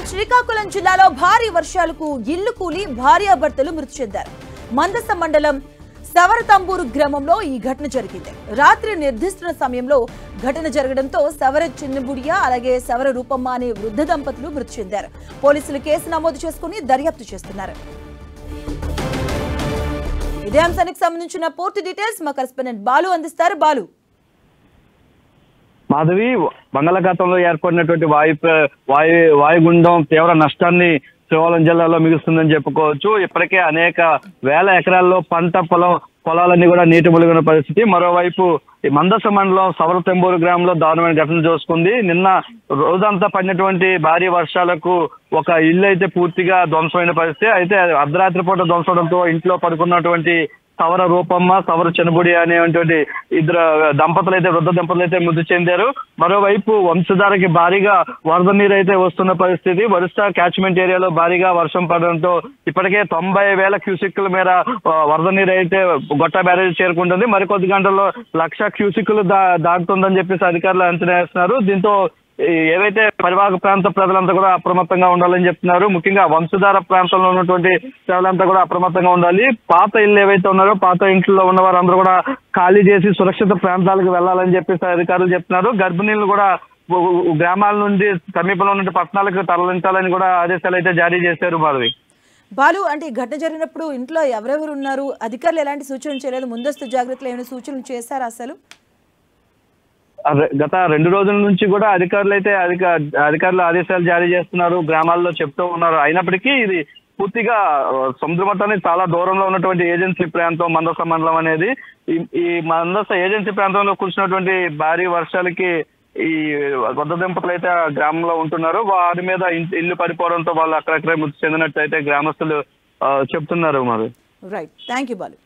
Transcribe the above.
శ్రీకాకుళం జిల్లాలో భారీ వర్షాలకు ఇల్లు కూలి భార్యాభర్తలు మృతి చెందారు. మందస మండలం సవరతంబూరు గ్రామంలో ఈ ఘటన జరిగింది. రాత్రి నిర్దిష్ట సమయంలో ఘటన జరగడంతో సవర చిన్నబుడియా అలాగే సవర రూపమ్మ అనే వృద్ధ దంపతులు మృతి చెందారు. పోలీసులు కేసు నమోదు చేసుకుని దర్యాప్తు చేస్తున్నారు. ఇదే అంశానికి సంబంధించిన పూర్తి డీటెయిల్స్ మా కరెస్పాండెంట్ బాలు అందిస్తారు. బాలు, మాధవి, బంగాళాఖాతంలో ఏర్పడినటువంటి వాయుగుండం తీవ్ర నష్టాన్ని శ్రీకాకుళం జిల్లాలో మిగులుస్తుందని చెప్పుకోవచ్చు. ఇప్పటికే అనేక వేల ఎకరాల్లో పంట పొలాలన్నీ కూడా నీటి మునిగిన పరిస్థితి. మరోవైపు ఈ మందస మండలం సవరతంబూరు గ్రామంలో దారుణమైన ఘటన చూసుకుంది. నిన్న రోజంతా పడినటువంటి భారీ వర్షాలకు ఒక ఇల్లు అయితే పూర్తిగా ధ్వంసమైన పరిస్థితి. అయితే అర్ధరాత్రి పూట ధ్వంసంతో ఇంట్లో పడుకున్నటువంటి సవర రూపమ్మ, సవర చెనబుడి అనేటువంటి ఇద్దరు దంపతులు అయితే వృద్ధ దంపతులు అయితే మృతి చెందారు. మరోవైపు వంశధారకి భారీగా వరద నీరు అయితే వస్తున్న పరిస్థితి. వరుస క్యాచ్మెంట్ ఏరియాలో భారీగా వర్షం పడడంతో ఇప్పటికే 90,000 క్యూసెక్కుల మేర వరద నీరు అయితే గొట్ట బ్యారేజ్ చేరుకుంటుంది. మరికొద్ది గంటల్లో 1,00,000 క్యూసెక్కులు దాటుతుందని చెప్పేసి అధికారులు అంచనా వేస్తున్నారు. దీంతో ఏవైతే పరివాహక ప్రాంత ప్రజలంతా కూడా అప్రమత్తంగా ఉండాలని చెప్తున్నారు. ముఖ్యంగా వంశధార ప్రాంతంలో ఉన్నటువంటి ప్రజలంతా కూడా అప్రమత్తంగా ఉండాలి. పాత ఇళ్ళు ఏవైతే ఉన్నారో పాత ఇంట్లో ఉన్న వారందరూ కూడా ఖాళీ చేసి సురక్షిత ప్రాంతాలకు వెళ్లాలని చెప్పేసి అధికారులు చెప్తున్నారు. గర్భిణీలు కూడా గ్రామాల నుండి సమీపంలో ఉన్న పట్టణాలకు తరలించాలని కూడా ఆదేశాలు అయితే జారీ చేశారు. మాధవి, బాలు, అంటే ఈ ఘటన జరిగినప్పుడు ఇంట్లో ఎవరెవరు ఉన్నారు? అధికారులు ఎలాంటి సూచనలు చేయలేదు? ముందస్తు జాగ్రత్తలు ఏమైనా సూచనలు చేశారా? అసలు గత 2 రోజుల నుంచి కూడా అధికారులు ఆదేశాలు జారీ చేస్తున్నారు, గ్రామాల్లో చెప్తూ ఉన్నారు. అయినప్పటికీ ఇది పూర్తిగా సముద్ర మట్టానికి చాలా దూరంలో ఉన్నటువంటి ఏజెన్సీ ప్రాంతం మందస మండలం అనేది. ఈ మందస ఏజెన్సీ ప్రాంతంలో కురిసినటువంటి భారీ వర్షాలకి ఈ వృద్ధ దంపతులు అయితే గ్రామంలో ఉంటున్నారు. వారి మీద ఇల్లు పడిపోవడంతో వాళ్ళు అక్కడక్కడే మృతి చెందినట్టు అయితే గ్రామస్తులు చెప్తున్నారు. మరి రైట్, థ్యాంక్ యూ బాలు.